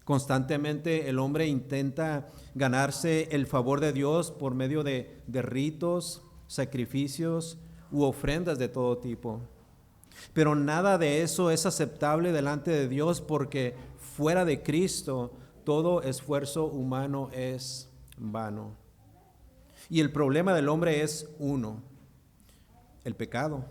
Constantemente el hombre intenta ganarse el favor de Dios por medio de ritos, sacrificios u ofrendas de todo tipo. Pero nada de eso es aceptable delante de Dios, porque fuera de Cristo todo esfuerzo humano es vano. Y el problema del hombre es uno: el pecado.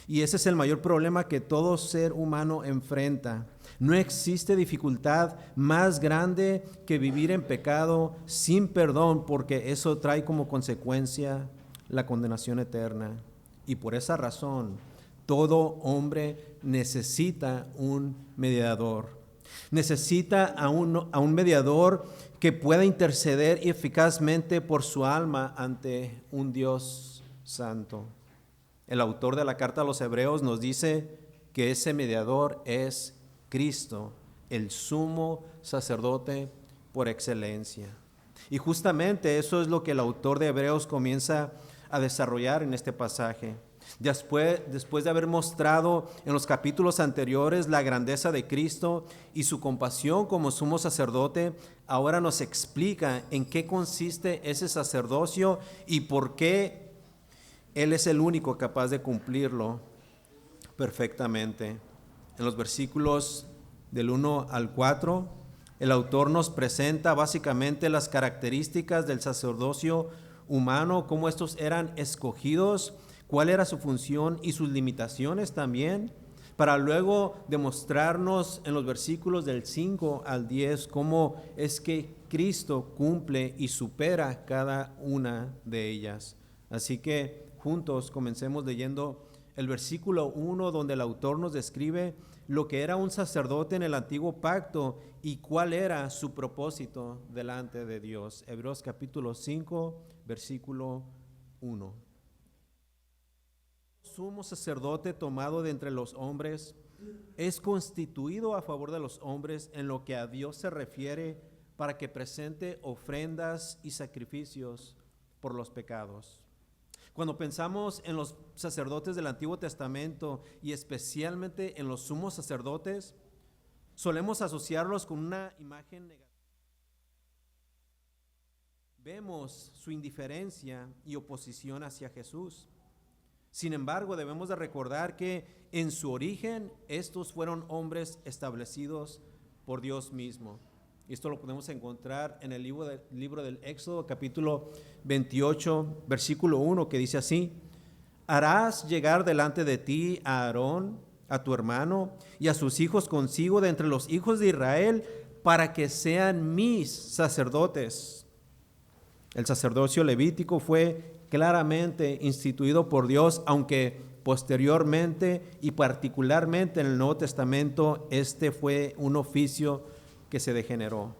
Y ese es el mayor problema que todo ser humano enfrenta. No existe dificultad más grande que vivir en pecado sin perdón, porque eso trae como consecuencia la condenación eterna. Y por esa razón, todo hombre necesita un mediador. Necesita a un mediador que pueda interceder eficazmente por su alma ante un Dios santo. El autor de la carta a los Hebreos nos dice que ese mediador es Cristo, el sumo sacerdote por excelencia. Y justamente eso es lo que el autor de Hebreos comienza a desarrollar en este pasaje. Después de haber mostrado en los capítulos anteriores la grandeza de Cristo y su compasión como sumo sacerdote, ahora nos explica en qué consiste ese sacerdocio y por qué Él es el único capaz de cumplirlo perfectamente. En los versículos del 1 al 4, el autor nos presenta básicamente las características del sacerdocio humano, cómo estos eran escogidos, cuál era su función y sus limitaciones también, para luego demostrarnos en los versículos del 5 al 10 cómo es que Cristo cumple y supera cada una de ellas. Así que juntos comencemos leyendo el versículo 1, donde el autor nos describe lo que era un sacerdote en el antiguo pacto y cuál era su propósito delante de Dios. Hebreos capítulo 5, versículo 1. Sumo sacerdote tomado de entre los hombres, es constituido a favor de los hombres en lo que a Dios se refiere, para que presente ofrendas y sacrificios por los pecados. Cuando pensamos en los sacerdotes del Antiguo Testamento y especialmente en los sumos sacerdotes, solemos asociarlos con una imagen negativa. Vemos su indiferencia y oposición hacia Jesús. Sin embargo, debemos de recordar que en su origen estos fueron hombres establecidos por Dios mismo. Y esto lo podemos encontrar en el libro del Éxodo, capítulo 28, versículo 1, que dice así: harás llegar delante de ti a Aarón, a tu hermano, y a sus hijos consigo de entre los hijos de Israel, para que sean mis sacerdotes. El sacerdocio levítico fue claramente instituido por Dios, aunque posteriormente y particularmente en el Nuevo Testamento este fue un oficio que se degeneró.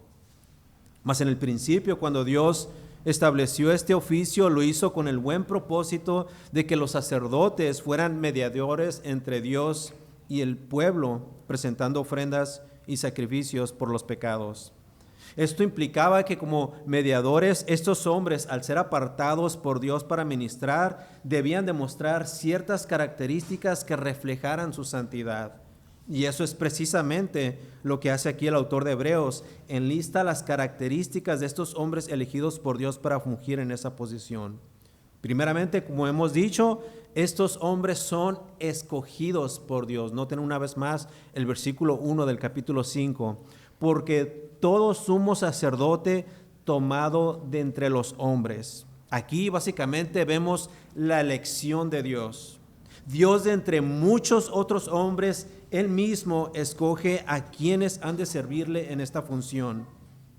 Mas en el principio, cuando Dios estableció este oficio, lo hizo con el buen propósito de que los sacerdotes fueran mediadores entre Dios y el pueblo, presentando ofrendas y sacrificios por los pecados. Esto implicaba que como mediadores, estos hombres, al ser apartados por Dios para ministrar, debían demostrar ciertas características que reflejaran su santidad. Y eso es precisamente lo que hace aquí el autor de Hebreos. Enlista las características de estos hombres elegidos por Dios para fungir en esa posición. Primeramente, como hemos dicho, estos hombres son escogidos por Dios. Noten una vez más el versículo 1 del capítulo 5. Porque todo sumo sacerdote tomado de entre los hombres. Aquí básicamente vemos la elección de Dios. Dios, de entre muchos otros hombres, Él mismo escoge a quienes han de servirle en esta función.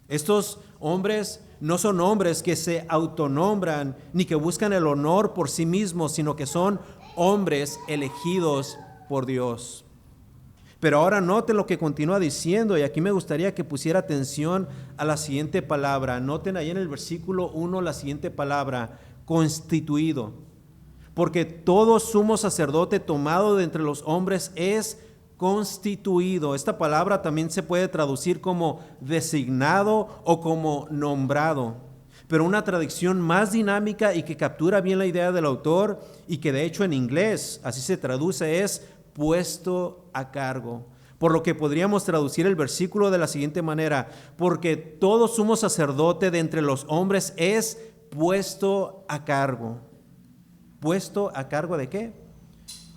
Estos hombres no son hombres que se autonombran ni que buscan el honor por sí mismos, sino que son hombres elegidos por Dios. Pero ahora noten lo que continúa diciendo, y aquí me gustaría que pusiera atención a la siguiente palabra. Noten ahí en el versículo 1 la siguiente palabra: constituido. Porque todo sumo sacerdote tomado de entre los hombres es constituido. Esta palabra también se puede traducir como designado o como nombrado. Pero una traducción más dinámica y que captura bien la idea del autor, y que de hecho en inglés así se traduce, es puesto a cargo. Por lo que podríamos traducir el versículo de la siguiente manera: porque todo sumo sacerdote de entre los hombres es puesto a cargo. ¿Puesto a cargo de qué?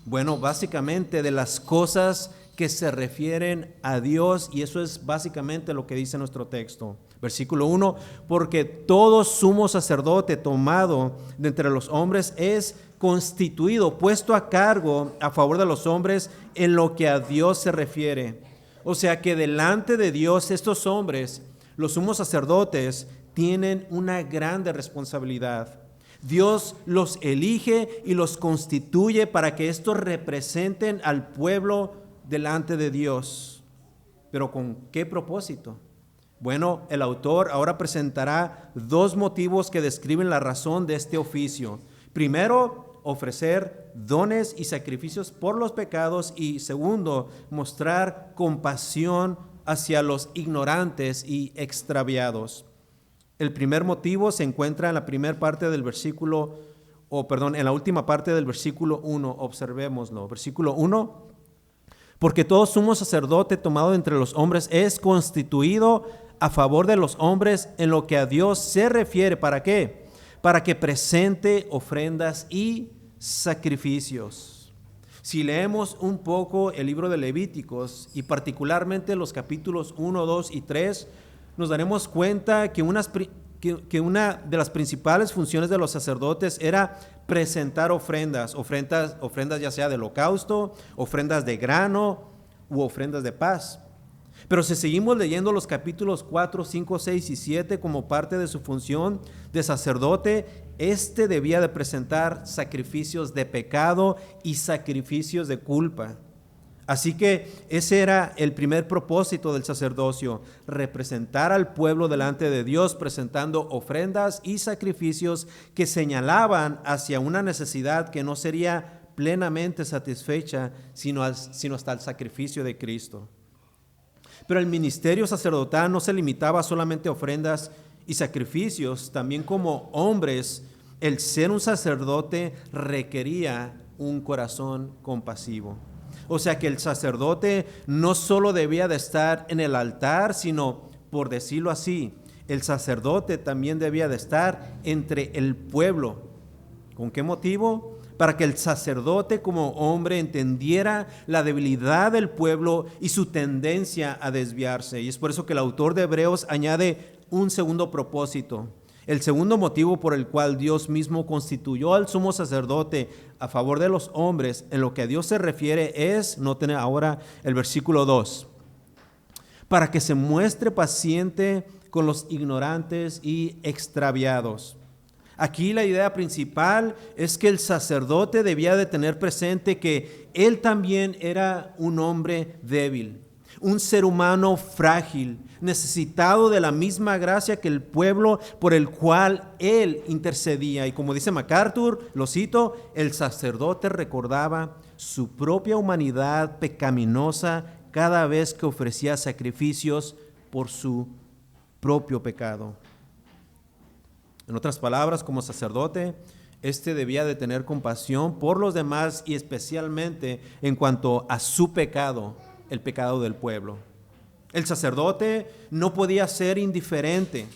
Bueno, básicamente de las cosas que se refieren a Dios, y eso es básicamente lo que dice nuestro texto. Versículo 1, porque todo sumo sacerdote tomado de entre los hombres es constituido, puesto a cargo a favor de los hombres en lo que a Dios se refiere. O sea que delante de Dios estos hombres, los sumos sacerdotes, tienen una grande responsabilidad. Dios los elige y los constituye para que estos representen al pueblo delante de Dios. ¿Pero con qué propósito? Bueno, el autor ahora presentará dos motivos que describen la razón de este oficio. Primero, ofrecer dones y sacrificios por los pecados, y segundo, mostrar compasión hacia los ignorantes y extraviados. El primer motivo se encuentra en la primera parte del versículo, en la última parte del versículo 1. Observémoslo. Versículo 1. Porque todo sumo sacerdote tomado entre los hombres es constituido a favor de los hombres en lo que a Dios se refiere. ¿Para qué? Para que presente ofrendas y sacrificios. Si leemos un poco el libro de Levíticos y particularmente los capítulos 1, 2 y 3, nos daremos cuenta que una de las principales funciones de los sacerdotes era presentar ofrendas ya sea de holocausto, ofrendas de grano u ofrendas de paz. Pero si seguimos leyendo los capítulos 4, 5, 6 y 7 como parte de su función de sacerdote, debía de presentar sacrificios de pecado y sacrificios de culpa. Así que ese era el primer propósito del sacerdocio: representar al pueblo delante de Dios, presentando ofrendas y sacrificios que señalaban hacia una necesidad que no sería plenamente satisfecha sino hasta el sacrificio de Cristo. Pero el ministerio sacerdotal no se limitaba solamente a ofrendas y sacrificios. También como hombres, el ser un sacerdote requería un corazón compasivo. O sea que el sacerdote no solo debía de estar en el altar, sino, por decirlo así, el sacerdote también debía de estar entre el pueblo. ¿Con qué motivo? Para que el sacerdote como hombre entendiera la debilidad del pueblo y su tendencia a desviarse. Y es por eso que el autor de Hebreos añade un segundo propósito. El segundo motivo por el cual Dios mismo constituyó al sumo sacerdote a favor de los hombres en lo que a Dios se refiere es, noten ahora el versículo 2, para que se muestre paciente con los ignorantes y extraviados. Aquí la idea principal es que el sacerdote debía de tener presente que él también era un hombre débil, un ser humano frágil, necesitado de la misma gracia que el pueblo por el cual él intercedía. Y como dice MacArthur, lo cito, el sacerdote recordaba su propia humanidad pecaminosa cada vez que ofrecía sacrificios por su propio pecado. En otras palabras, como sacerdote, debía de tener compasión por los demás y especialmente en cuanto a su pecado, el pecado del pueblo. El sacerdote no podía ser indiferente,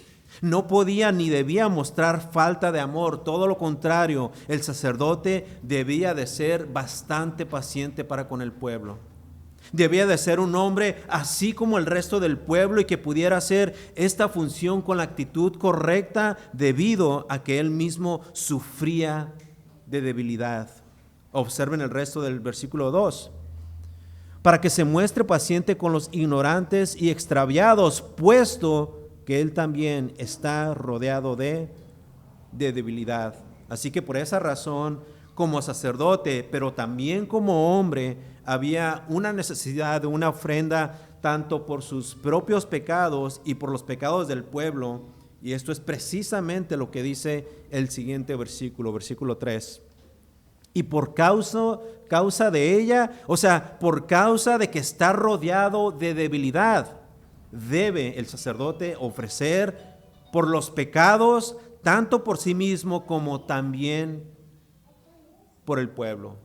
no podía ni debía mostrar falta de amor. Todo lo contrario, el sacerdote debía de ser bastante paciente para con el pueblo. Debía de ser un hombre así como el resto del pueblo y que pudiera hacer esta función con la actitud correcta debido a que él mismo sufría de debilidad. Observen el resto del versículo 2. Para que se muestre paciente con los ignorantes y extraviados, puesto que él también está rodeado de debilidad. Así que por esa razón, como sacerdote, pero también como hombre, había una necesidad de una ofrenda tanto por sus propios pecados y por los pecados del pueblo. Y esto es precisamente lo que dice el siguiente versículo, versículo 3. Y por causa de ella, o sea, por causa de que está rodeado de debilidad, debe el sacerdote ofrecer por los pecados, tanto por sí mismo como también por el pueblo.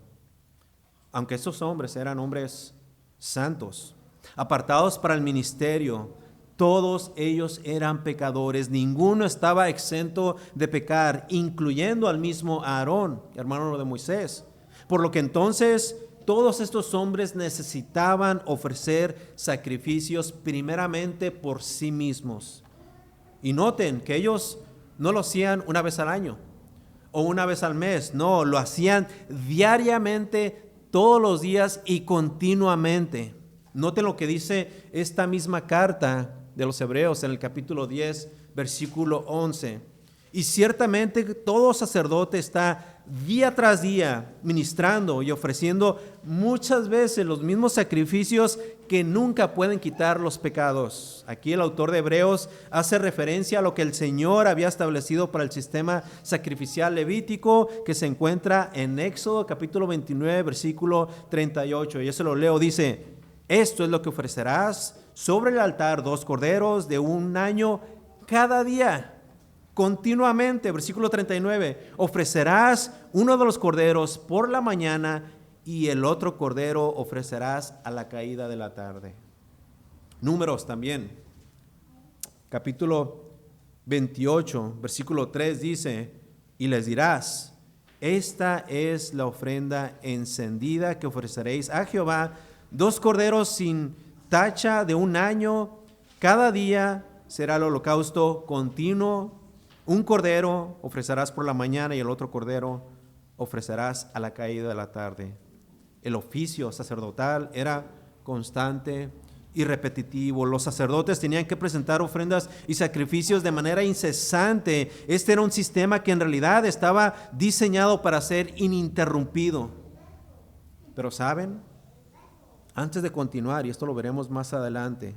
Aunque estos hombres eran hombres santos, apartados para el ministerio. Todos ellos eran pecadores, ninguno estaba exento de pecar, incluyendo al mismo Aarón, hermano de Moisés. Por lo que entonces todos estos hombres necesitaban ofrecer sacrificios primeramente por sí mismos. Y noten que ellos no lo hacían una vez al año o una vez al mes, no, lo hacían diariamente, todos los días y continuamente. Noten lo que dice esta misma carta de los Hebreos en el capítulo 10, versículo 11. Y ciertamente todo sacerdote está día tras día ministrando y ofreciendo muchas veces los mismos sacrificios que nunca pueden quitar los pecados. Aquí el autor de Hebreos hace referencia a lo que el Señor había establecido para el sistema sacrificial levítico que se encuentra en Éxodo capítulo 29, versículo 38. Y eso lo leo, dice: esto es lo que ofrecerás sobre el altar, 2 corderos de un año cada día, continuamente. Versículo 39, ofrecerás uno de los corderos por la mañana y el otro cordero ofrecerás a la caída de la tarde. Números también, capítulo 28, versículo 3 dice: y les dirás, esta es la ofrenda encendida que ofreceréis a Jehová, 2 corderos sin tacha de un año, cada día será el holocausto continuo. Un cordero ofrecerás por la mañana y el otro cordero ofrecerás a la caída de la tarde. El oficio sacerdotal era constante y repetitivo. Los sacerdotes tenían que presentar ofrendas y sacrificios de manera incesante. Este era un sistema que en realidad estaba diseñado para ser ininterrumpido. Pero ¿saben? Antes de continuar, y esto lo veremos más adelante,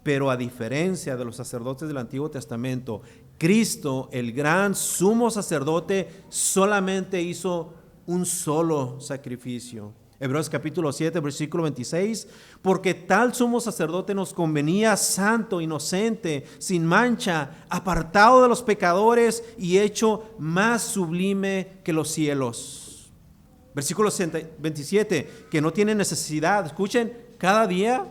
pero a diferencia de los sacerdotes del Antiguo Testamento, Cristo, el gran sumo sacerdote, solamente hizo un solo sacrificio. Hebreos capítulo 7, versículo 26, porque tal sumo sacerdote nos convenía santo, inocente, sin mancha, apartado de los pecadores y hecho más sublime que los cielos. Versículo 27, que no tiene necesidad, escuchen, cada día,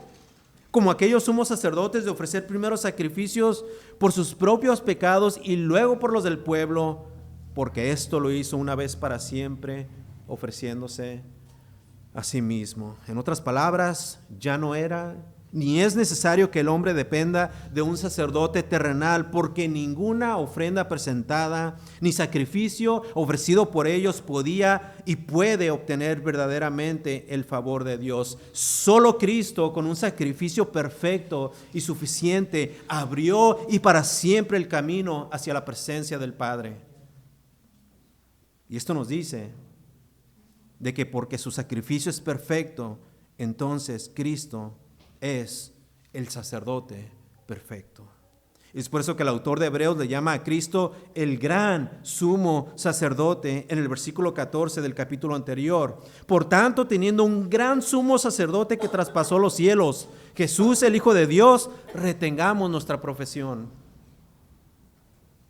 como aquellos sumos sacerdotes, de ofrecer primero sacrificios por sus propios pecados y luego por los del pueblo, porque esto lo hizo una vez para siempre, ofreciéndose a sí mismo. En otras palabras, ya no era ni es necesario que el hombre dependa de un sacerdote terrenal, porque ninguna ofrenda presentada ni sacrificio ofrecido por ellos podía y puede obtener verdaderamente el favor de Dios. Solo Cristo, con un sacrificio perfecto y suficiente, abrió y para siempre el camino hacia la presencia del Padre. Y esto nos dice de que porque su sacrificio es perfecto, entonces Cristo es el sacerdote perfecto. Es por eso que el autor de Hebreos le llama a Cristo el gran sumo sacerdote en el versículo 14 del capítulo anterior. Por tanto, teniendo un gran sumo sacerdote que traspasó los cielos, Jesús el Hijo de Dios, retengamos nuestra profesión.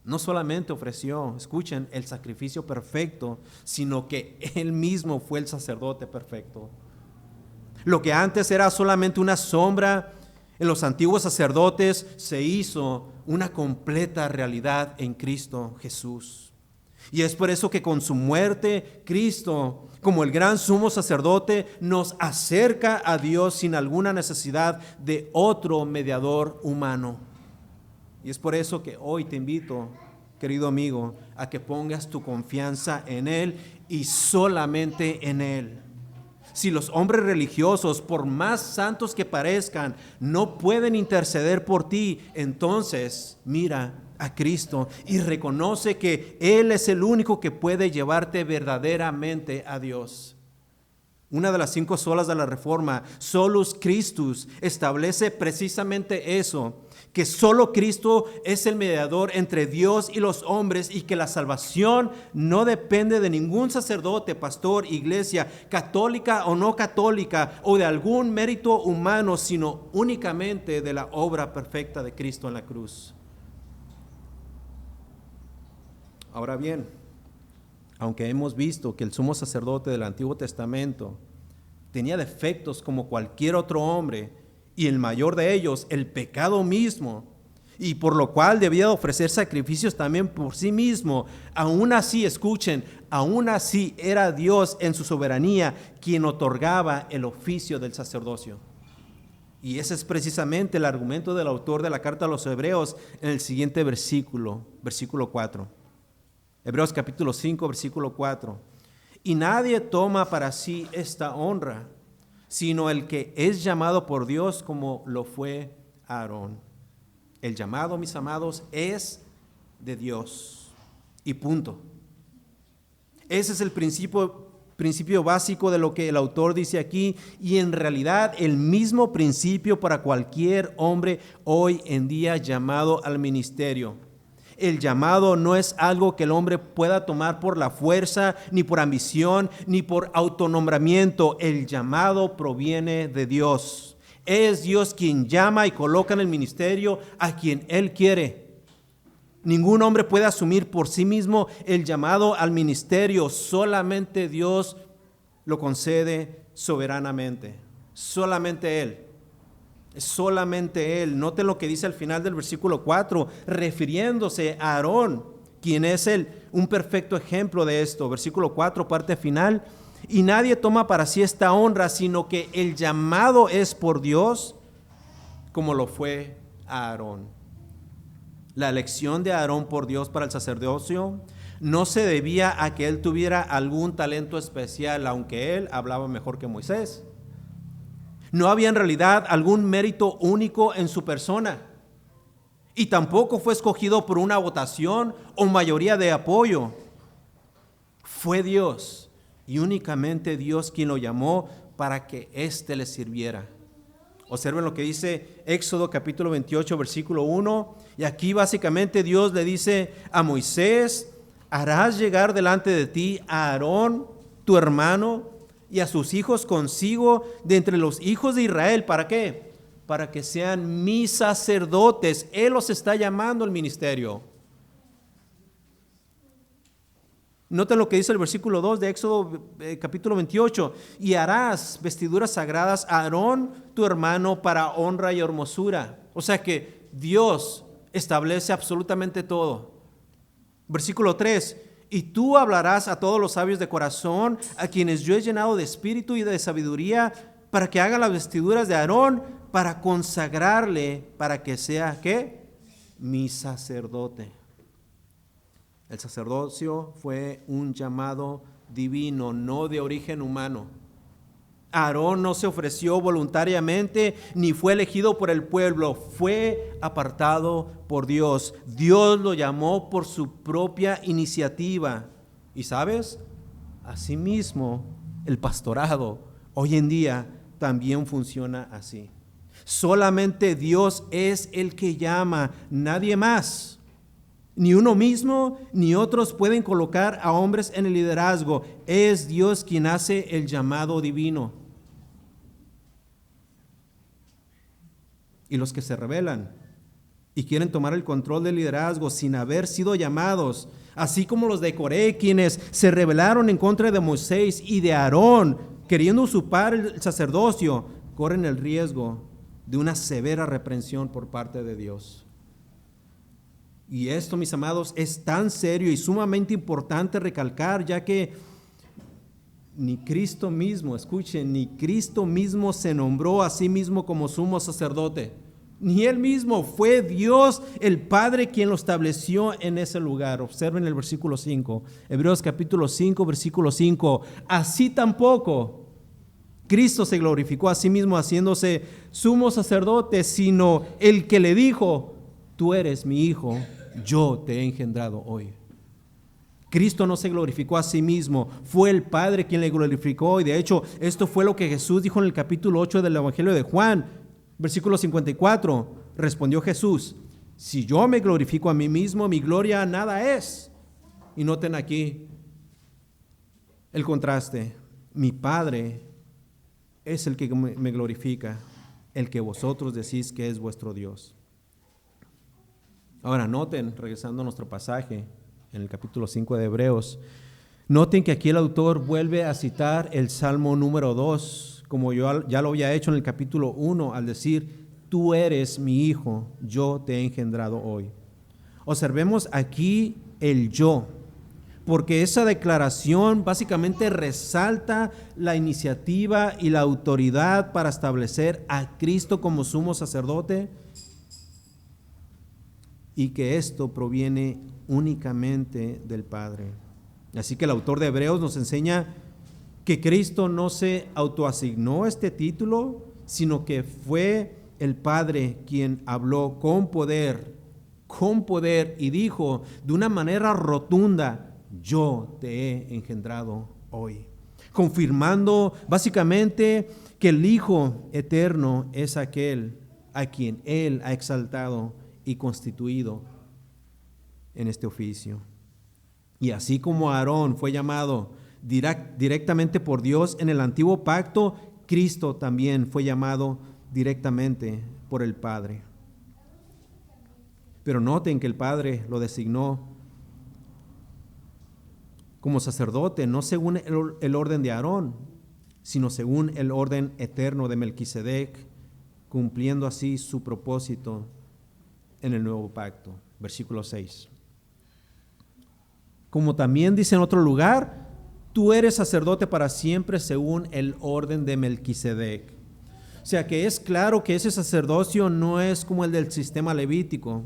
No solamente ofreció, escuchen, el sacrificio perfecto, sino que Él mismo fue el sacerdote perfecto. Lo que antes era solamente una sombra en los antiguos sacerdotes se hizo una completa realidad en Cristo Jesús. Y es por eso que con su muerte, Cristo, como el gran sumo sacerdote, nos acerca a Dios sin alguna necesidad de otro mediador humano. Y es por eso que hoy te invito, querido amigo, a que pongas tu confianza en Él y solamente en Él. Si los hombres religiosos, por más santos que parezcan, no pueden interceder por ti, entonces mira a Cristo y reconoce que Él es el único que puede llevarte verdaderamente a Dios. Una de las 5 solas de la Reforma, Solus Christus, establece precisamente eso, que solo Cristo es el mediador entre Dios y los hombres y que la salvación no depende de ningún sacerdote, pastor, iglesia, católica o no católica, o de algún mérito humano, sino únicamente de la obra perfecta de Cristo en la cruz. Ahora bien, aunque hemos visto que el sumo sacerdote del Antiguo Testamento tenía defectos como cualquier otro hombre y el mayor de ellos, el pecado mismo, y por lo cual debía ofrecer sacrificios también por sí mismo. Aún así, escuchen, aún así era Dios en su soberanía quien otorgaba el oficio del sacerdocio. Y ese es precisamente el argumento del autor de la carta a los Hebreos en el siguiente versículo 4. Hebreos capítulo 5, versículo 4. Y nadie toma para sí esta honra, sino el que es llamado por Dios, como lo fue Aarón. El llamado, mis amados, es de Dios. Y punto. Ese es el principio básico de lo que el autor dice aquí, y en realidad el mismo principio para cualquier hombre hoy en día llamado al ministerio. El llamado no es algo que el hombre pueda tomar por la fuerza, ni por ambición, ni por autonombramiento. El llamado proviene de Dios. Es Dios quien llama y coloca en el ministerio a quien Él quiere. Ningún hombre puede asumir por sí mismo el llamado al ministerio. Solamente Dios lo concede soberanamente. Solamente Él. Solamente Él. Noten lo que dice al final del versículo 4, refiriéndose a Aarón, quien es un perfecto ejemplo de esto. Versículo 4, parte final. Y nadie toma para sí esta honra, sino que el llamado es por Dios, como lo fue a Aarón. La elección de Aarón por Dios para el sacerdocio no se debía a que él tuviera algún talento especial, aunque él hablaba mejor que Moisés. No había en realidad algún mérito único en su persona. Y tampoco fue escogido por una votación o mayoría de apoyo. Fue Dios, y únicamente Dios, quien lo llamó para que éste le sirviera. Observen lo que dice Éxodo capítulo 28, versículo 1. Y aquí básicamente Dios le dice a Moisés: harás llegar delante de ti a Aarón, tu hermano, y a sus hijos consigo de entre los hijos de Israel. ¿Para qué? Para que sean mis sacerdotes. Él los está llamando al ministerio. Noten lo que dice el versículo 2 de Éxodo capítulo 28. Y harás vestiduras sagradas a Aarón, tu hermano, para honra y hermosura. O sea que Dios establece absolutamente todo. Versículo 3. Y tú hablarás a todos los sabios de corazón, a quienes yo he llenado de espíritu y de sabiduría, para que hagan las vestiduras de Aarón, para consagrarle, para que sea, ¿qué? Mi sacerdote. El sacerdocio fue un llamado divino, no de origen humano. Aarón no se ofreció voluntariamente ni fue elegido por el pueblo, fue apartado por Dios. Dios lo llamó por su propia iniciativa. ¿Y sabes? Asimismo, el pastorado hoy en día también funciona así. Solamente Dios es el que llama, nadie más. Ni uno mismo ni otros pueden colocar a hombres en el liderazgo. Es Dios quien hace el llamado divino. Y los que se rebelan y quieren tomar el control del liderazgo sin haber sido llamados, así como los de Coré, quienes se rebelaron en contra de Moisés y de Aarón, queriendo usurpar el sacerdocio, corren el riesgo de una severa reprensión por parte de Dios. Y esto, mis amados, es tan serio y sumamente importante recalcar, ya que ni Cristo mismo, escuchen, ni Cristo mismo se nombró a sí mismo como sumo sacerdote. Ni Él mismo, fue Dios el Padre quien lo estableció en ese lugar. Observen el versículo 5, Hebreos capítulo 5, versículo 5. Así tampoco Cristo se glorificó a sí mismo haciéndose sumo sacerdote, sino el que le dijo: tú eres mi hijo, yo te he engendrado hoy. Cristo no se glorificó a sí mismo, fue el Padre quien le glorificó. Y de hecho, esto fue lo que Jesús dijo en el capítulo 8 del Evangelio de Juan, versículo 54. Respondió Jesús: si yo me glorifico a mí mismo, mi gloria nada es. Y noten aquí el contraste. Mi Padre es el que me glorifica, el que vosotros decís que es vuestro Dios. Ahora noten, regresando a nuestro pasaje en el capítulo 5 de Hebreos, noten que aquí el autor vuelve a citar el Salmo número 2 como yo ya lo había hecho en el capítulo 1 al decir, tú eres mi hijo, yo te he engendrado hoy. Observemos aquí el yo, porque esa declaración básicamente resalta la iniciativa y la autoridad para establecer a Cristo como sumo sacerdote, y que esto proviene únicamente del Padre. Así que el autor de Hebreos nos enseña que Cristo no se autoasignó este título, sino que fue el Padre quien habló con poder y dijo de una manera rotunda, yo te he engendrado hoy, confirmando básicamente que el Hijo eterno es aquel a quien Él ha exaltado y constituido en este oficio. Y así como Aarón fue llamado directamente por Dios en el antiguo pacto, Cristo también fue llamado directamente por el Padre. Pero noten que el Padre lo designó como sacerdote, no según el orden de Aarón, sino según el orden eterno de Melquisedec, cumpliendo así su propósito en el nuevo pacto. Versículo 6. Como también dice en otro lugar, tú eres sacerdote para siempre según el orden de Melquisedec. O sea que es claro que ese sacerdocio no es como el del sistema levítico.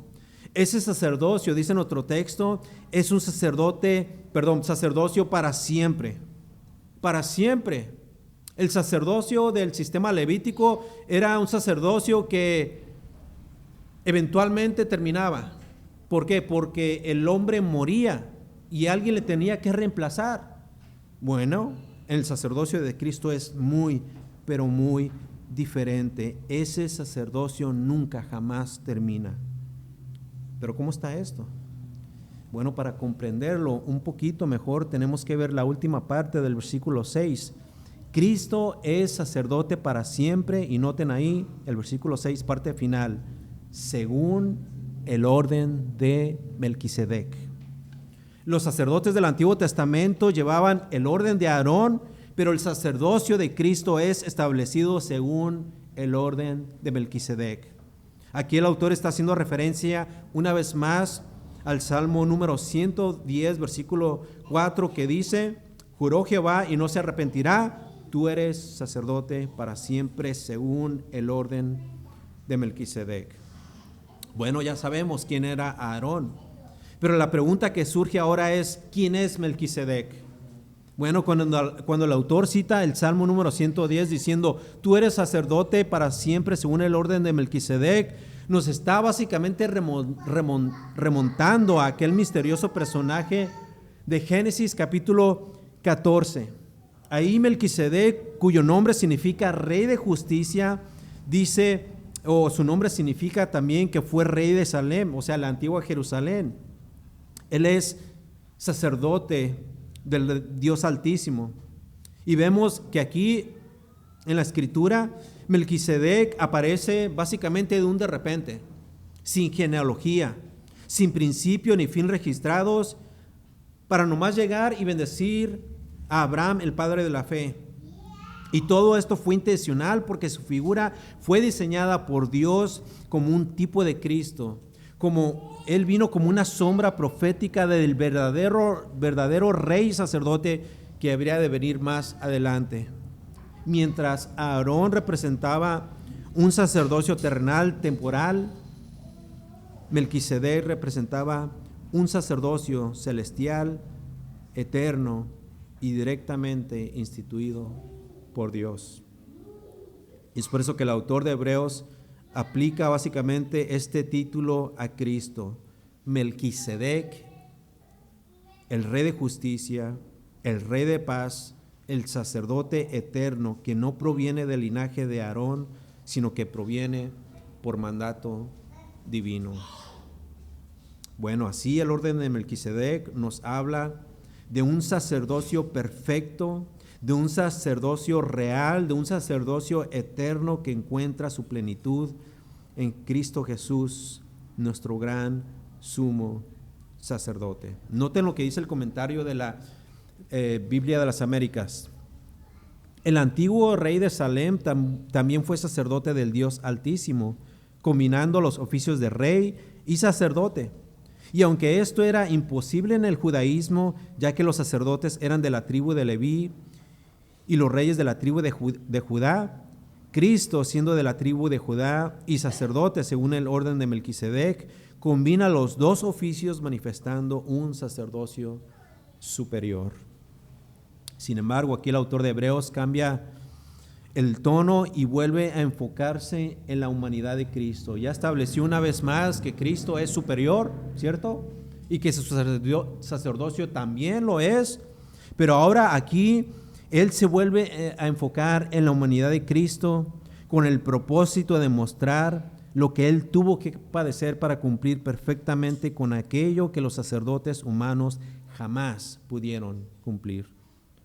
Ese sacerdocio, dice en otro texto, es un sacerdocio para siempre. Para siempre. El sacerdocio del sistema levítico era un sacerdocio que eventualmente terminaba. ¿Por qué? Porque el hombre moría y alguien le tenía que reemplazar. Bueno, el sacerdocio de Cristo es muy, pero muy diferente. Ese sacerdocio nunca, jamás termina. Pero ¿cómo está esto? Bueno, para comprenderlo un poquito mejor tenemos que ver la última parte del versículo 6. Cristo es sacerdote para siempre, y noten ahí el versículo 6, parte final, según el orden de Melquisedec. Los sacerdotes del Antiguo Testamento llevaban el orden de Aarón, pero el sacerdocio de Cristo es establecido según el orden de Melquisedec. Aquí el autor está haciendo referencia una vez más al Salmo número 110, versículo 4, que dice, juró Jehová y no se arrepentirá, tú eres sacerdote para siempre según el orden de Melquisedec. Bueno, ya sabemos quién era Aarón, pero la pregunta que surge ahora es, ¿quién es Melquisedec? Bueno, cuando el autor cita el Salmo número 110 diciendo, tú eres sacerdote para siempre según el orden de Melquisedec, nos está básicamente remontando a aquel misterioso personaje de Génesis capítulo 14. Ahí Melquisedec, cuyo nombre significa rey de justicia, dice, o su nombre significa también que fue rey de Salem, o sea, la antigua Jerusalén. Él es sacerdote del Dios Altísimo. Y vemos que aquí en la escritura Melquisedec aparece básicamente de un de repente, sin genealogía, sin principio ni fin registrados, para nomás llegar y bendecir a Abraham, el padre de la fe. Y todo esto fue intencional porque su figura fue diseñada por Dios como un tipo de Cristo, como Él vino como una sombra profética del verdadero rey sacerdote que habría de venir más adelante. Mientras Aarón representaba un sacerdocio terrenal, temporal, Melquisedec representaba un sacerdocio celestial, eterno y directamente instituido por Dios. Y es por eso que el autor de Hebreos aplica básicamente este título a Cristo. Melquisedec, el rey de justicia, el rey de paz, el sacerdote eterno que no proviene del linaje de Aarón, sino que proviene por mandato divino. Bueno, así el orden de Melquisedec nos habla de un sacerdocio perfecto, de un sacerdocio real, de un sacerdocio eterno que encuentra su plenitud en Cristo Jesús, nuestro gran sumo sacerdote. Noten lo que dice el comentario de la Biblia de las Américas. El antiguo rey de Salem también fue sacerdote del Dios Altísimo, combinando los oficios de rey y sacerdote. Y aunque esto era imposible en el judaísmo, ya que los sacerdotes eran de la tribu de Leví y los reyes de la tribu de Judá, Cristo, siendo de la tribu de Judá y sacerdote según el orden de Melquisedec, combina los dos oficios manifestando un sacerdocio superior. Sin embargo, aquí el autor de Hebreos cambia el tono y vuelve a enfocarse en la humanidad de Cristo. Ya estableció una vez más que Cristo es superior, ¿cierto? Y que su sacerdocio también lo es. Pero ahora aquí él se vuelve a enfocar en la humanidad de Cristo con el propósito de mostrar lo que él tuvo que padecer para cumplir perfectamente con aquello que los sacerdotes humanos jamás pudieron cumplir.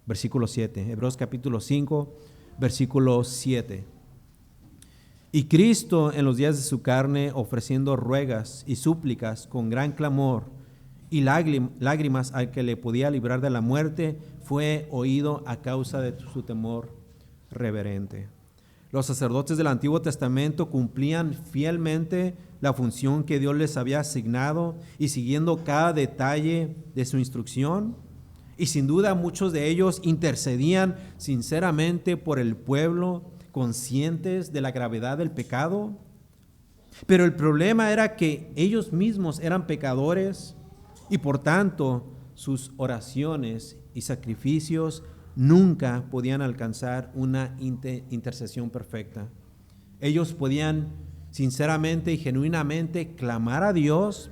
Versículo 7, Hebreos capítulo 5, versículo 7. Y Cristo en los días de su carne, ofreciendo ruegas y súplicas con gran clamor y lágrimas al que le podía librar de la muerte, fue oído a causa de su temor reverente. Los sacerdotes del Antiguo Testamento cumplían fielmente la función que Dios les había asignado y siguiendo cada detalle de su instrucción. Y sin duda muchos de ellos intercedían sinceramente por el pueblo, conscientes de la gravedad del pecado. Pero el problema era que ellos mismos eran pecadores y por tanto sus oraciones y sacrificios nunca podían alcanzar una intercesión perfecta. Ellos podían sinceramente y genuinamente clamar a Dios,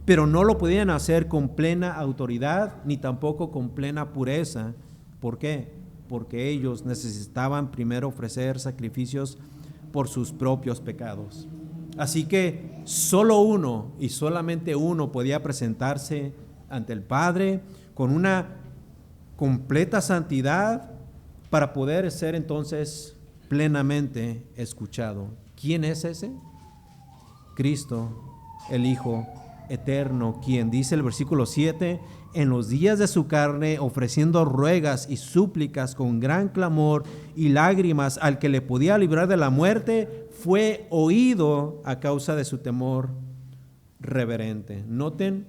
pero no lo podían hacer con plena autoridad ni tampoco con plena pureza. ¿Por qué? Porque ellos necesitaban primero ofrecer sacrificios por sus propios pecados. Así que solo uno y solamente uno podía presentarse ante el Padre con una completa santidad para poder ser entonces plenamente escuchado. ¿Quién es ese? Cristo, el Hijo eterno, quien dice el versículo 7, en los días de su carne, ofreciendo ruegas y súplicas con gran clamor y lágrimas al que le podía librar de la muerte, fue oído a causa de su temor reverente. Noten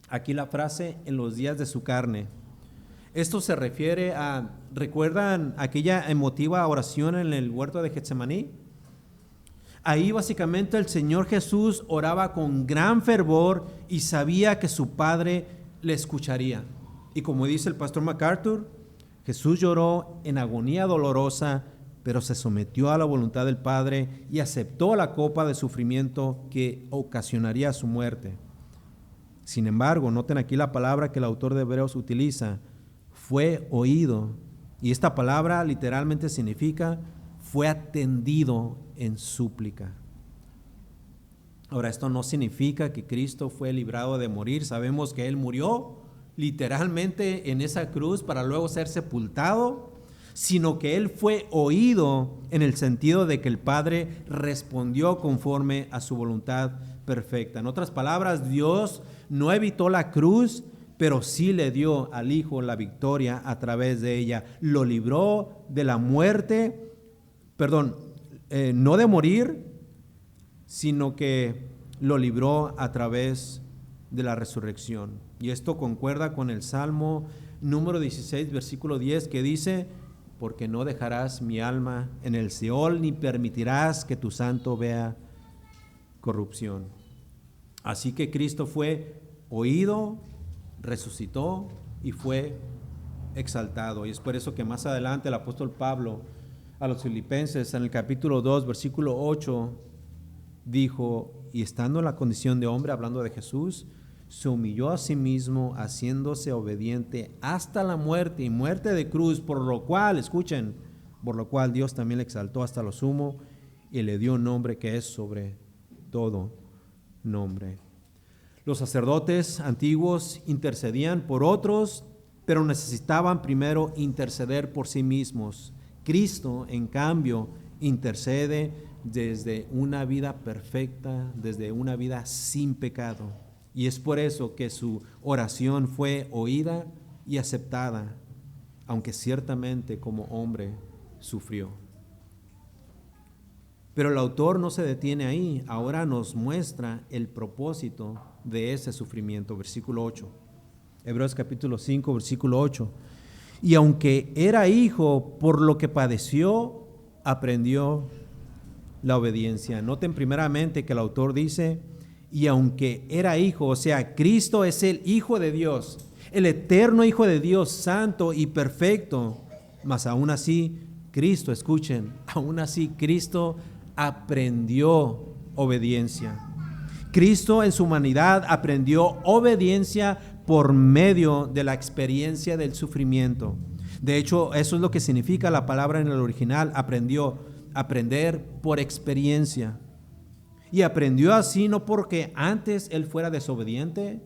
aquí la frase en los días de su carne. Esto se refiere a, ¿recuerdan aquella emotiva oración en el huerto de Getsemaní? Ahí básicamente el Señor Jesús oraba con gran fervor y sabía que su Padre le escucharía. Y como dice el pastor MacArthur, Jesús lloró en agonía dolorosa, pero se sometió a la voluntad del Padre y aceptó la copa de sufrimiento que ocasionaría su muerte. Sin embargo, noten aquí la palabra que el autor de Hebreos utiliza, fue oído. Y esta palabra literalmente significa fue atendido en súplica. Ahora, esto no significa que Cristo fue librado de morir. Sabemos que Él murió literalmente en esa cruz para luego ser sepultado, sino que Él fue oído en el sentido de que el Padre respondió conforme a su voluntad perfecta. En otras palabras, Dios no evitó la cruz, pero sí le dio al Hijo la victoria a través de ella. Lo libró de la muerte, no de morir, sino que lo libró a través de la resurrección. Y esto concuerda con el Salmo número 16, versículo 10, que dice, porque no dejarás mi alma en el Seol, ni permitirás que tu santo vea corrupción. Así que Cristo fue oído, resucitó y fue exaltado. Y es por eso que más adelante el apóstol Pablo a los Filipenses en el capítulo 2, versículo 8, dijo, y estando en la condición de hombre, hablando de Jesús, se humilló a sí mismo, haciéndose obediente hasta la muerte y muerte de cruz, por lo cual, escuchen, por lo cual Dios también le exaltó hasta lo sumo y le dio un nombre que es sobre todo nombre. Los sacerdotes antiguos intercedían por otros, pero necesitaban primero interceder por sí mismos. Cristo, en cambio, intercede desde una vida perfecta, desde una vida sin pecado. Y es por eso que su oración fue oída y aceptada. aunque ciertamente como hombre sufrió. Pero el autor no se detiene ahí, ahora nos muestra el propósito de ese sufrimiento. Versículo 8, Hebreos capítulo 5, versículo 8. Y aunque era hijo, por lo que padeció, aprendió la obediencia. Noten primeramente que el autor dice, y aunque era hijo, o sea, Cristo es el Hijo de Dios, el eterno Hijo de Dios, santo y perfecto, mas aún así, Cristo, escuchen, aún así Cristo aprendió obediencia. Cristo en su humanidad aprendió obediencia por medio de la experiencia del sufrimiento. De hecho, eso es lo que significa la palabra en el original, aprender por experiencia. Y aprendió así no porque antes él fuera desobediente,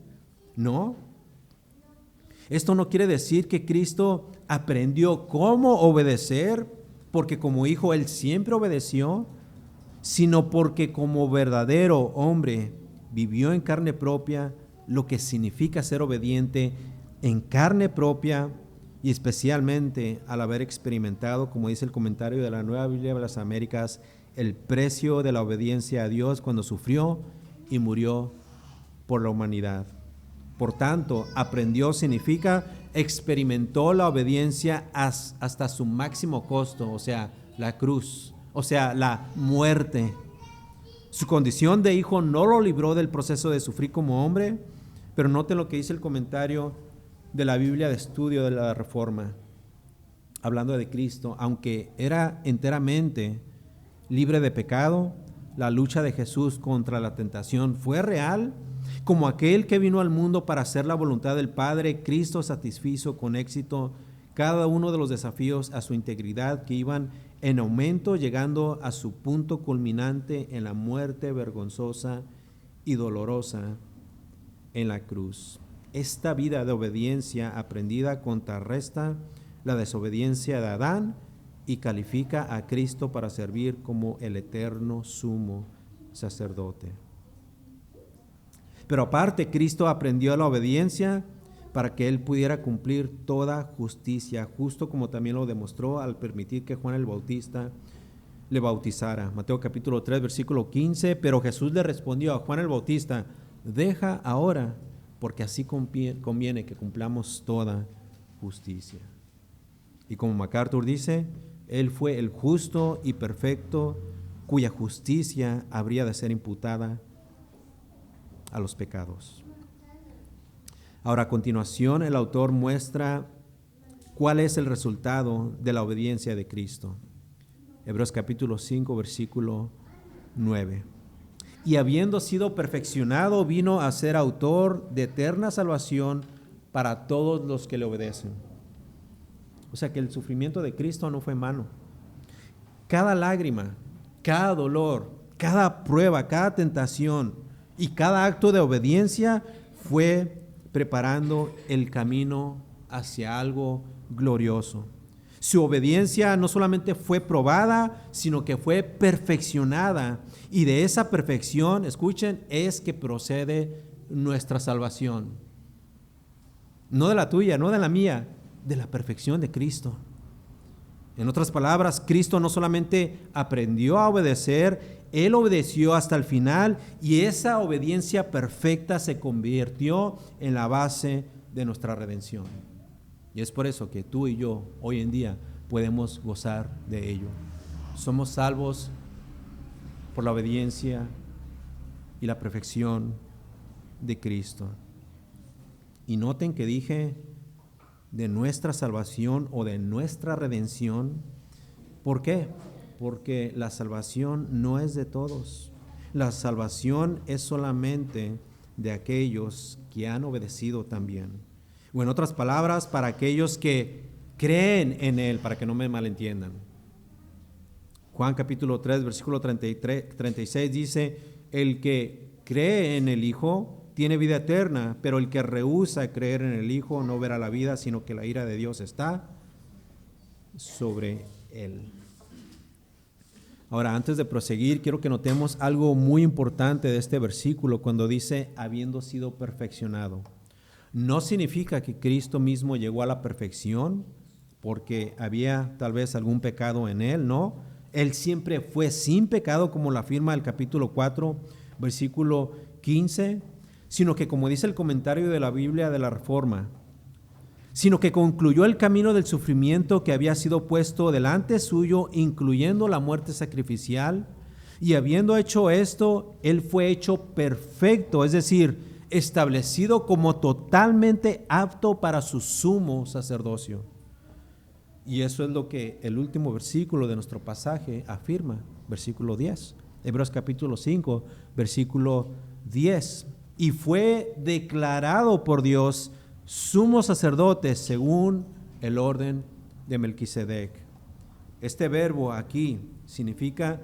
no. Esto no quiere decir que Cristo aprendió cómo obedecer, porque como hijo él siempre obedeció, sino porque como verdadero hombre vivió en carne propia lo que significa ser obediente en carne propia, y especialmente al haber experimentado, como dice el comentario de la Nueva Biblia de las Américas, el precio de la obediencia a Dios cuando sufrió y murió por la humanidad. Por tanto, aprendió significa experimentó la obediencia hasta su máximo costo, o sea, la cruz, o sea, la muerte. Su condición de hijo no lo libró del proceso de sufrir como hombre, pero noten lo que dice el comentario de la Biblia de Estudio de la Reforma, hablando de Cristo. Aunque era enteramente libre de pecado, la lucha de Jesús contra la tentación fue real. Como aquel que vino al mundo para hacer la voluntad del Padre, Cristo satisfizo con éxito cada uno de los desafíos a su integridad que iban en aumento, llegando a su punto culminante en la muerte vergonzosa y dolorosa en la cruz. Esta vida de obediencia aprendida contrarresta la desobediencia de Adán y califica a Cristo para servir como el eterno sumo sacerdote. Pero aparte, Cristo aprendió la obediencia para que él pudiera cumplir toda justicia, justo como también lo demostró al permitir que Juan el Bautista le bautizara. Mateo capítulo 3, versículo 15, pero Jesús le respondió a Juan el Bautista, deja ahora, porque así conviene que cumplamos toda justicia. Y como MacArthur dice, él fue el justo y perfecto, cuya justicia habría de ser imputada a los pecados. Ahora, a continuación, el autor muestra cuál es el resultado de la obediencia de Cristo. Hebreos capítulo 5, versículo 9. Y habiendo sido perfeccionado, vino a ser autor de eterna salvación para todos los que le obedecen. O sea que el sufrimiento de Cristo no fue en vano. Cada lágrima, cada dolor, cada prueba, cada tentación y cada acto de obediencia fue preparando el camino hacia algo glorioso. Su obediencia no solamente fue probada, sino que fue perfeccionada. Y de esa perfección, escuchen, es que procede nuestra salvación. No de la tuya, no de la mía, de la perfección de Cristo. En otras palabras, Cristo no solamente aprendió a obedecer, Él obedeció hasta el final, y esa obediencia perfecta se convirtió en la base de nuestra redención. Y es por eso que tú y yo hoy en día podemos gozar de ello. Somos salvos por la obediencia y la perfección de Cristo. Y noten que dije de nuestra salvación o de nuestra redención. ¿Por qué? Porque la salvación no es de todos. La salvación es solamente de aquellos que han obedecido también. O en otras palabras, para aquellos que creen en Él, para que no me malentiendan. Juan capítulo 3, versículo 36 dice, el que cree en el Hijo tiene vida eterna, pero el que rehúsa creer en el Hijo no verá la vida, sino que la ira de Dios está sobre él. Ahora, antes de proseguir, quiero que notemos algo muy importante de este versículo cuando dice, habiendo sido perfeccionado. No significa que Cristo mismo llegó a la perfección porque había tal vez algún pecado en él, no. Él siempre fue sin pecado, como lo afirma el capítulo 4, versículo 15, sino que, como dice el comentario de la Biblia de la Reforma, sino que concluyó el camino del sufrimiento que había sido puesto delante suyo, incluyendo la muerte sacrificial, y habiendo hecho esto, él fue hecho perfecto, es decir, establecido como totalmente apto para su sumo sacerdocio. Y eso es lo que el último versículo de nuestro pasaje afirma, versículo 10, Hebreos capítulo 5, versículo 10. Y fue declarado por Dios sumo sacerdote según el orden de Melquisedec. Este verbo aquí significa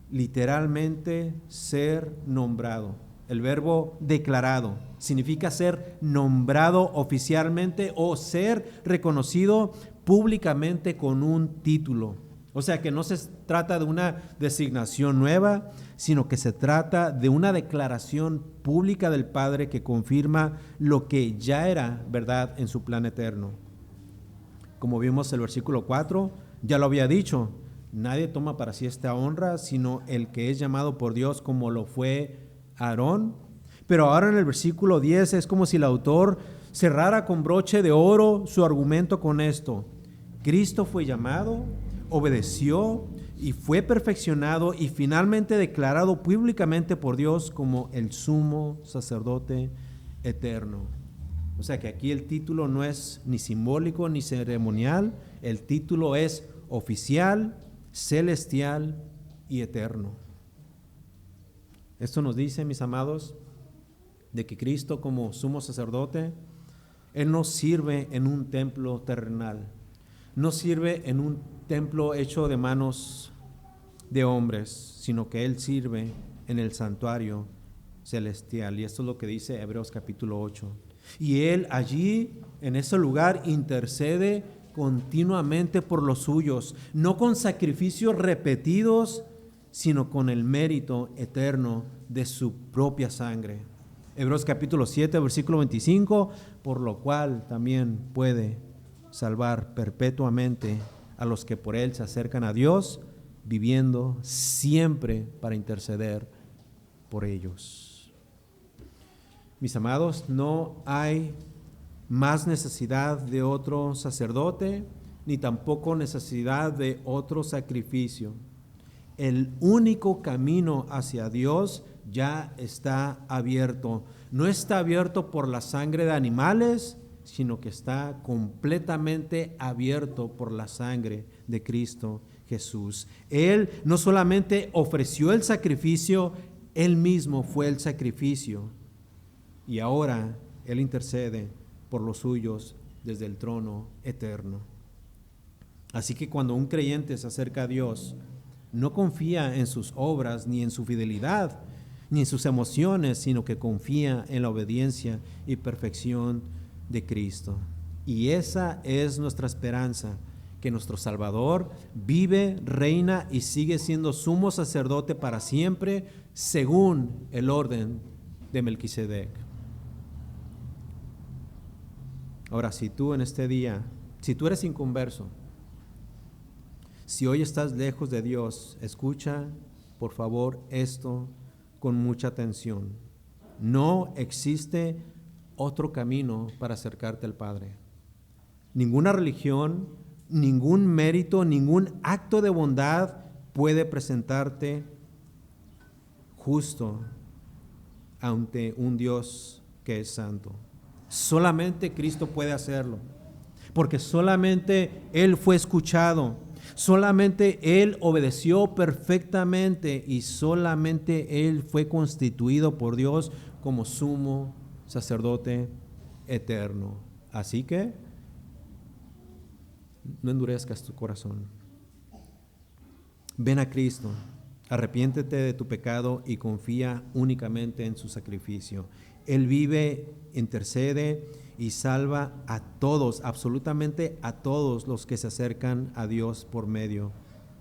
literalmente ser nombrado. El verbo declarado significa ser nombrado oficialmente o ser reconocido públicamente con un título. O sea que no se trata de una designación nueva, sino que se trata de una declaración pública del Padre que confirma lo que ya era verdad en su plan eterno. Como vimos el versículo 4, ya lo había dicho, nadie toma para sí esta honra, sino el que es llamado por Dios, como lo fue Aarón. Pero ahora en el versículo 10 es como si el autor cerrara con broche de oro su argumento con esto. Cristo fue llamado, obedeció y fue perfeccionado y finalmente declarado públicamente por Dios como el sumo sacerdote eterno. O sea que aquí el título no es ni simbólico ni ceremonial, el título es oficial, celestial y eterno. Esto nos dice, mis amados, de que Cristo como sumo sacerdote, Él no sirve en un templo terrenal, no sirve en un templo hecho de manos de hombres, sino que Él sirve en el santuario celestial. Y esto es lo que dice Hebreos capítulo 8. Y Él allí, en ese lugar, intercede continuamente por los suyos, no con sacrificios repetidos, sino con el mérito eterno de su propia sangre. Hebreos capítulo 7, versículo 25, por lo cual también puede salvar perpetuamente a los que por Él se acercan a Dios, viviendo siempre para interceder por ellos. Mis amados, no hay más necesidad de otro sacerdote, ni tampoco necesidad de otro sacrificio. El único camino hacia Dios ya está abierto. No está abierto por la sangre de animales, sino que está completamente abierto por la sangre de Cristo Jesús. Él no solamente ofreció el sacrificio, Él mismo fue el sacrificio. Y ahora Él intercede por los suyos desde el trono eterno. Así que cuando un creyente se acerca a Dios, no confía en sus obras, ni en su fidelidad, ni en sus emociones, sino que confía en la obediencia y perfección de Cristo. Y esa es nuestra esperanza, que nuestro Salvador vive, reina y sigue siendo sumo sacerdote para siempre, según el orden de Melquisedec. Ahora, si tú en este día, si tú eres inconverso, si hoy estás lejos de Dios, escucha, por favor, esto con mucha atención. No existe otro camino para acercarte al Padre. Ninguna religión, ningún mérito, ningún acto de bondad puede presentarte justo ante un Dios que es santo. Solamente Cristo puede hacerlo, porque solamente Él fue escuchado, solamente Él obedeció perfectamente y solamente Él fue constituido por Dios como sumo sacerdote eterno. Así que no endurezcas tu corazón. Ven a Cristo, arrepiéntete de tu pecado y confía únicamente en su sacrificio. Él vive, intercede y salva a todos, absolutamente a todos los que se acercan a Dios por medio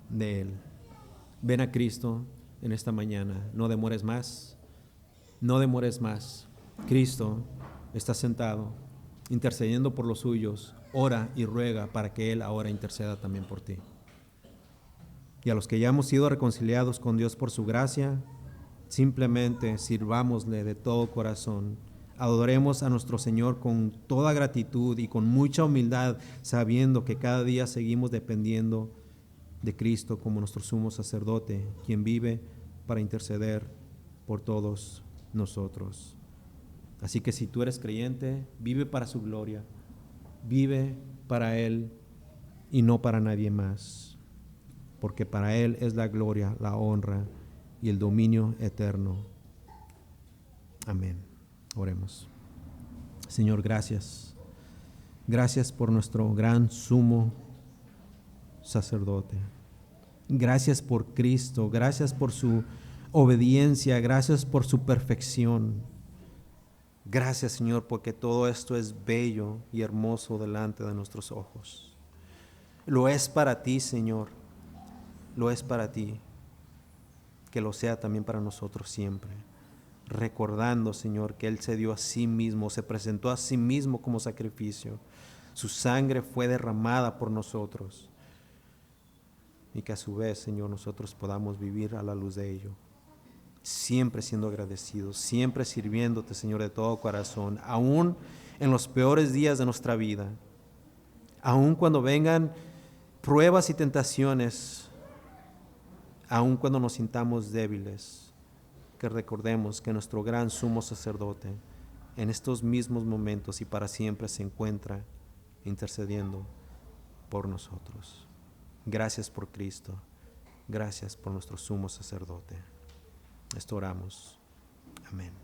de Él. Ven a Cristo en esta mañana. No demores más. No demores más. Cristo está sentado, intercediendo por los suyos, ora y ruega para que Él ahora interceda también por ti. Y a los que ya hemos sido reconciliados con Dios por su gracia, simplemente sirvámosle de todo corazón. Adoremos a nuestro Señor con toda gratitud y con mucha humildad, sabiendo que cada día seguimos dependiendo de Cristo como nuestro sumo sacerdote, quien vive para interceder por todos nosotros. Así que si tú eres creyente, vive para su gloria, vive para Él y no para nadie más, porque para Él es la gloria, la honra y el dominio eterno. Amén. Oremos. Señor, gracias. Gracias por nuestro gran sumo sacerdote. Gracias por Cristo. Gracias por su obediencia. Gracias por su perfección. Gracias, Señor, porque todo esto es bello y hermoso delante de nuestros ojos. Lo es para ti, Señor. Lo es para ti. Que lo sea también para nosotros siempre. Recordando, Señor, que Él se dio a sí mismo, se presentó a sí mismo como sacrificio. Su sangre fue derramada por nosotros. Y que a su vez, Señor, nosotros podamos vivir a la luz de ello. Siempre siendo agradecidos, siempre sirviéndote, Señor, de todo corazón, aún en los peores días de nuestra vida, aún cuando vengan pruebas y tentaciones, aún cuando nos sintamos débiles, que recordemos que nuestro gran sumo sacerdote en estos mismos momentos y para siempre se encuentra intercediendo por nosotros. Gracias por Cristo, gracias por nuestro sumo sacerdote. Esto oramos. Amén.